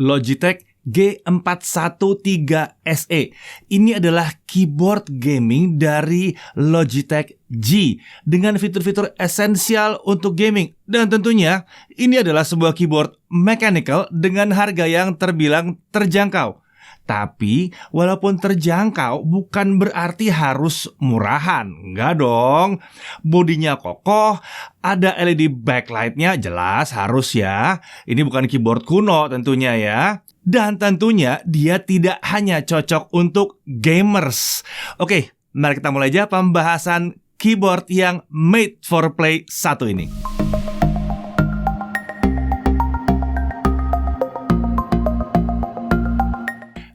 Logitech G413 SE. Ini adalah keyboard gaming dari Logitech G dengan fitur-fitur esensial untuk gaming. Dan tentunya ini adalah sebuah keyboard mechanical dengan harga yang terbilang terjangkau. Tapi walaupun terjangkau bukan berarti harus murahan. Enggak dong. Bodinya kokoh, ada LED backlight-nya jelas harus ya. Ini bukan keyboard kuno tentunya ya. Dan tentunya dia tidak hanya cocok untuk gamers. Oke, mari kita mulai aja pembahasan keyboard yang made for play satu ini.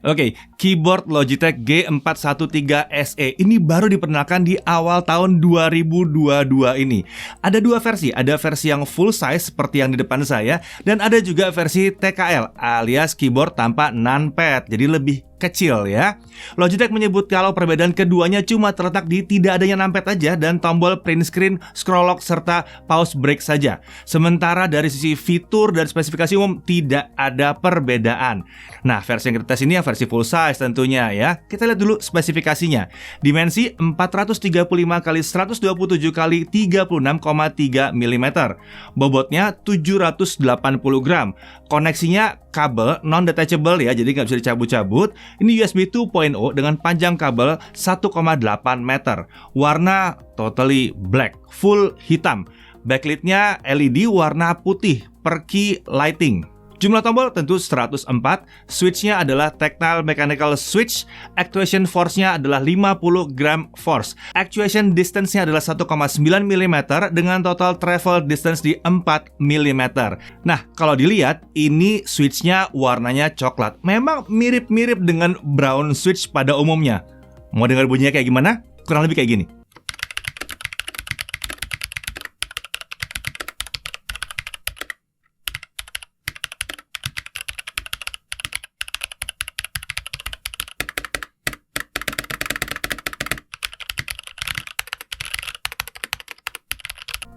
Oke, keyboard Logitech G413 SE ini baru diperkenalkan di awal tahun 2022 ini. Ada dua versi, ada versi yang full size seperti yang di depan saya, dan ada juga versi TKL alias keyboard tanpa numpad, jadi lebih kecil ya. Logitech menyebut kalau perbedaan keduanya cuma terletak di tidak adanya numpad aja dan tombol print screen, scroll lock, serta pause break saja. Sementara dari sisi fitur dan spesifikasi umum tidak ada perbedaan. Nah, versi yang kita tes ini yang versi full size tentunya ya. Kita lihat dulu spesifikasinya. Dimensi 435 x 127 x 36,3 mm. Bobotnya 780 gram. Koneksinya kabel non-detachable ya, jadi nggak bisa dicabut-cabut. Ini USB 2.0 dengan panjang kabel 1,8 meter. Warna totally black, full hitam. Backlightnya LED warna putih, perky lighting. Jumlah tombol tentu 104, switch-nya adalah tactile mechanical switch, actuation force-nya adalah 50 gram force. Actuation distance-nya adalah 1,9 mm dengan total travel distance di 4 mm. Nah, kalau dilihat, ini switch-nya warnanya coklat. Memang mirip-mirip dengan brown switch pada umumnya. Mau dengar bunyinya kayak gimana? Kurang lebih kayak gini.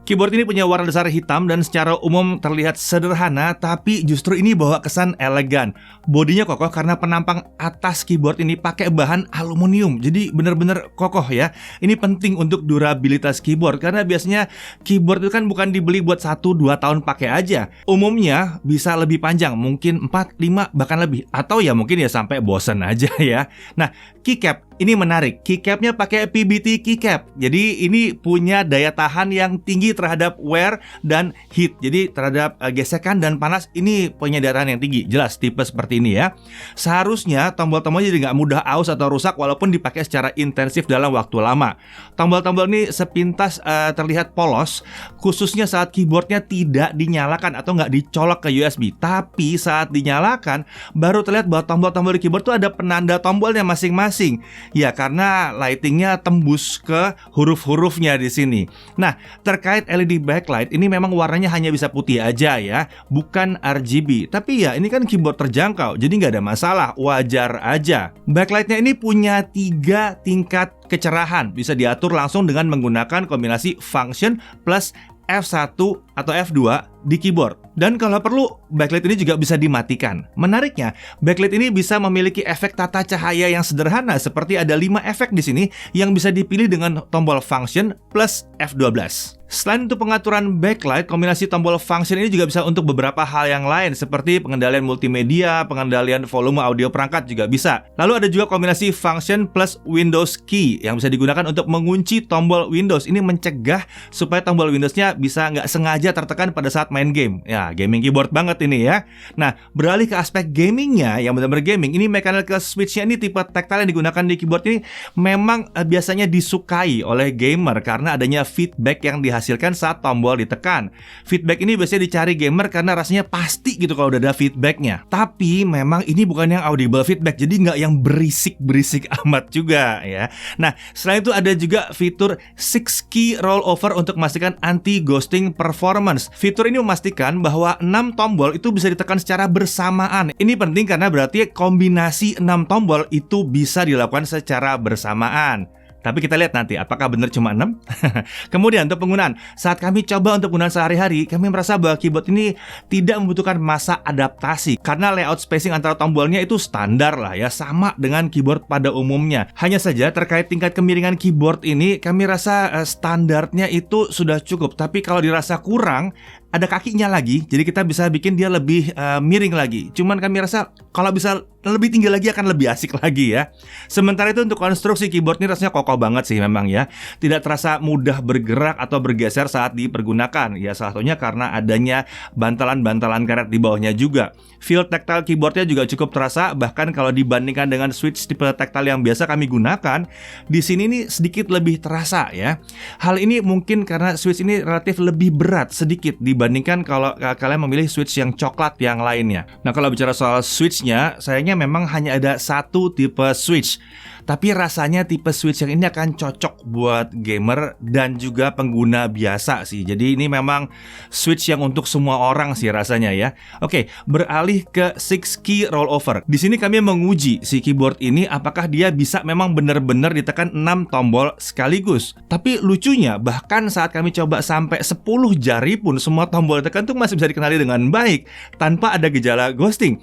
Keyboard ini punya warna dasar hitam dan secara umum terlihat sederhana, tapi justru ini bawa kesan elegan. Bodinya kokoh karena penampang atas keyboard ini pakai bahan aluminium, jadi benar-benar kokoh ya. Ini penting untuk durabilitas keyboard karena biasanya keyboard itu kan bukan dibeli buat 1-2 tahun pakai aja. Umumnya bisa lebih panjang, mungkin 4-5 bahkan lebih, atau ya mungkin ya sampai bosan aja ya. Nah, keycap ini menarik. Keycapnya pakai PBT keycap. Jadi ini punya daya tahan yang tinggi terhadap wear dan heat. Jadi terhadap gesekan dan panas ini punya daya tahan yang tinggi. Jelas tipe seperti ini ya. Seharusnya tombol-tombolnya jadi nggak mudah aus atau rusak walaupun dipakai secara intensif dalam waktu lama. Tombol-tombol ini sepintas terlihat polos, khususnya saat keyboardnya tidak dinyalakan atau nggak dicolok ke USB. Tapi saat dinyalakan baru terlihat bahwa tombol-tombol di keyboard itu ada penanda tombolnya masing-masing. Ya, karena lightingnya tembus ke huruf-hurufnya di sini. Nah, terkait LED backlight, ini memang warnanya hanya bisa putih aja ya, bukan RGB. Tapi ya, ini kan keyboard terjangkau, jadi nggak ada masalah, wajar aja. Backlightnya ini punya 3 tingkat kecerahan, bisa diatur langsung dengan menggunakan kombinasi function plus F1 atau F2 di keyboard. Dan kalau perlu, backlight ini juga bisa dimatikan. Menariknya, backlight ini bisa memiliki efek tata cahaya yang sederhana seperti ada 5 efek di sini yang bisa dipilih dengan tombol function plus F12. Selain untuk pengaturan backlight, kombinasi tombol function ini juga bisa untuk beberapa hal yang lain seperti pengendalian multimedia, pengendalian volume audio perangkat juga bisa. Lalu ada juga kombinasi function plus Windows key yang bisa digunakan untuk mengunci tombol Windows. Ini mencegah supaya tombol Windows-nya bisa nggak sengaja tertekan pada saat main game. Ya, gaming keyboard banget ini ya. Nah, beralih ke aspek gamingnya yang benar-benar gaming, ini mechanical switch-nya ini tipe tactile yang digunakan di keyboard ini memang biasanya disukai oleh gamer karena adanya feedback yang dihasilkan saat tombol ditekan. Feedback ini biasanya dicari gamer karena rasanya pasti gitu kalau udah ada feedbacknya. Tapi memang ini bukan yang audible feedback, jadi nggak yang berisik-berisik amat juga ya. Nah, selain itu ada juga fitur 6 key rollover untuk memastikan anti-ghosting performance. Fitur ini memastikan bahwa 6 tombol itu bisa ditekan secara bersamaan. Ini penting karena berarti kombinasi 6 tombol itu bisa dilakukan secara bersamaan. Tapi kita lihat nanti apakah benar cuma 6. Kemudian untuk penggunaan, saat kami coba untuk penggunaan sehari-hari, kami merasa bahwa keyboard ini tidak membutuhkan masa adaptasi karena layout spacing antara tombolnya itu standar lah ya, sama dengan keyboard pada umumnya. Hanya saja terkait tingkat kemiringan keyboard ini, kami rasa standarnya itu sudah cukup. Tapi kalau dirasa kurang, ada kakinya lagi, jadi kita bisa bikin dia lebih miring lagi. Cuman kami rasa kalau bisa lebih tinggi lagi akan lebih asik lagi ya. Sementara itu untuk konstruksi keyboard ini rasanya kokoh banget sih memang ya. Tidak terasa mudah bergerak atau bergeser saat dipergunakan. Ya salah satunya karena adanya bantalan-bantalan karet di bawahnya juga. Feel tactile keyboardnya juga cukup terasa, bahkan kalau dibandingkan dengan switch tipe tactile yang biasa kami gunakan, di sini nih sedikit lebih terasa ya. Hal ini mungkin karena switch ini relatif lebih berat sedikit dibandingkan kalau kalian memilih switch yang coklat yang lainnya. Nah, kalau bicara soal switchnya, sayangnya memang hanya ada satu tipe switch. Tapi rasanya tipe switch yang ini akan cocok buat gamer dan juga pengguna biasa sih. Jadi ini memang switch yang untuk semua orang sih rasanya ya. Oke, beralih ke 6 key rollover. Di sini kami menguji si keyboard ini apakah dia bisa memang benar-benar ditekan 6 tombol sekaligus. Tapi lucunya bahkan saat kami coba sampai 10 jari pun semua tombol ditekan tuh masih bisa dikenali dengan baik tanpa ada gejala ghosting.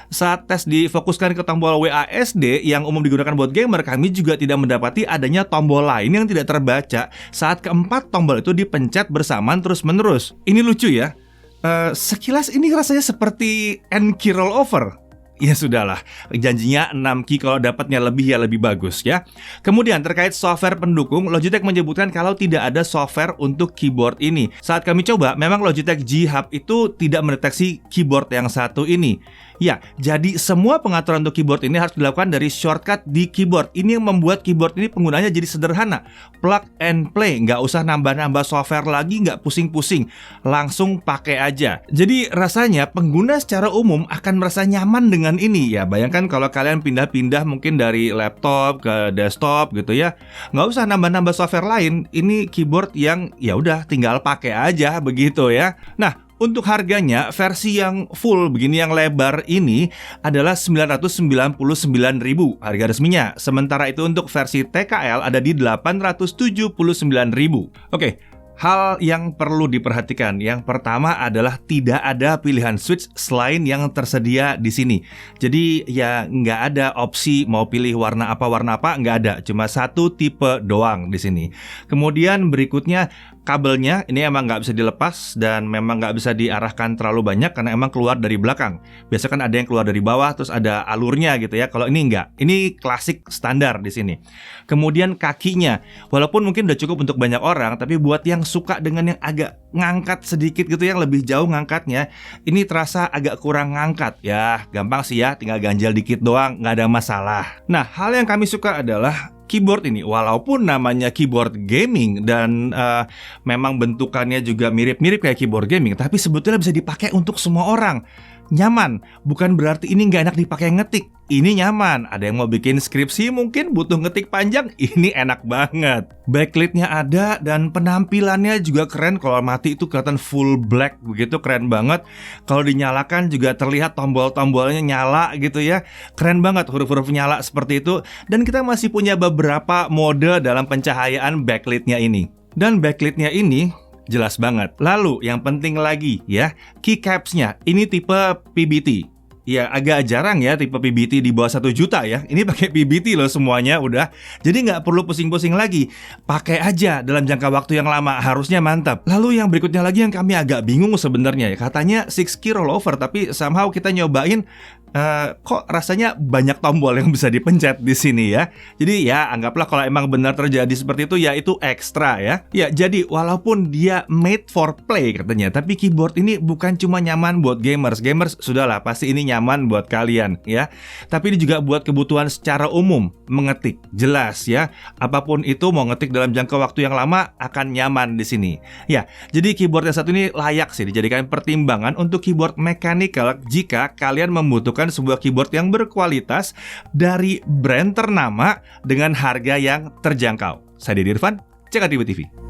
Saat tes difokuskan ke tombol WASD yang umum digunakan buat gamer, kami juga tidak mendapati adanya tombol lain yang tidak terbaca saat keempat tombol itu dipencet bersamaan terus-menerus. Ini lucu ya. Sekilas ini rasanya seperti N key rollover. Ya sudahlah, janjinya 6 key, kalau dapatnya lebih ya lebih bagus ya. Kemudian terkait software pendukung, Logitech menyebutkan kalau tidak ada software untuk keyboard ini. Saat kami coba, memang Logitech G Hub itu tidak mendeteksi keyboard yang satu ini. Ya, jadi semua pengaturan untuk keyboard ini harus dilakukan dari shortcut di keyboard. Ini yang membuat keyboard ini penggunanya jadi sederhana. Plug and play, nggak usah nambah-nambah software lagi, nggak pusing-pusing. Langsung pakai aja. Jadi rasanya pengguna secara umum akan merasa nyaman dengan ini. Ya, bayangkan kalau kalian pindah-pindah mungkin dari laptop ke desktop gitu ya. Nggak usah nambah-nambah software lain. Ini keyboard yang ya udah tinggal pakai aja begitu ya. Nah, untuk harganya, versi yang full begini yang lebar ini adalah 999.000 harga resminya. Sementara itu untuk versi TKL ada di 879.000. Oke, hal yang perlu diperhatikan, yang pertama adalah tidak ada pilihan switch selain yang tersedia di sini. Jadi ya nggak ada opsi mau pilih warna apa, nggak ada. Cuma satu tipe doang di sini. Kemudian berikutnya, kabelnya ini emang nggak bisa dilepas dan memang nggak bisa diarahkan terlalu banyak karena emang keluar dari belakang. Biasa kan ada yang keluar dari bawah terus ada alurnya gitu ya. Kalau ini nggak, ini klasik standar di sini. Kemudian kakinya, walaupun mungkin udah cukup untuk banyak orang, tapi buat yang suka dengan yang agak ngangkat sedikit gitu, yang lebih jauh ngangkatnya, ini terasa agak kurang ngangkat. Ya gampang sih ya, tinggal ganjal dikit doang, nggak ada masalah. Nah, hal yang kami suka adalah keyboard ini, walaupun namanya keyboard gaming dan memang bentukannya juga mirip-mirip kayak keyboard gaming, tapi sebetulnya bisa dipakai untuk semua orang. Nyaman, bukan berarti ini nggak enak dipakai ngetik. Ini nyaman, ada yang mau bikin skripsi mungkin butuh ngetik panjang, ini enak banget. Backlit-nya ada dan penampilannya juga keren. Kalau mati itu kelihatan full black begitu, keren banget. Kalau dinyalakan juga terlihat tombol-tombolnya nyala gitu ya. Keren banget, huruf-huruf nyala seperti itu. Dan kita masih punya beberapa mode dalam pencahayaan backlit-nya ini. Dan backlit-nya ini jelas banget. Lalu yang penting lagi ya, keycaps-nya ini tipe PBT. Ya agak jarang ya tipe PBT di bawah 1 juta ya. Ini pakai PBT loh semuanya udah. Jadi nggak perlu pusing-pusing lagi. Pakai aja dalam jangka waktu yang lama, harusnya mantap. Lalu yang berikutnya lagi yang kami agak bingung sebenarnya ya. Katanya 6 key rollover, tapi somehow kita nyobain kok rasanya banyak tombol yang bisa dipencet di sini ya. Jadi ya anggaplah kalau emang benar terjadi seperti itu, ya itu ekstra ya. Ya jadi walaupun dia made for play katanya, tapi keyboard ini bukan cuma nyaman buat gamers. Gamers sudahlah pasti ini nyaman buat kalian ya. Tapi ini juga buat kebutuhan secara umum, mengetik jelas ya. Apapun itu mau ngetik dalam jangka waktu yang lama akan nyaman di sini. Ya, jadi keyboard yang satu ini layak sih dijadikan pertimbangan untuk keyboard mechanical jika kalian membutuhkan sebuah keyboard yang berkualitas dari brand ternama dengan harga yang terjangkau. Saya Dedi Irfan, CKTV TV.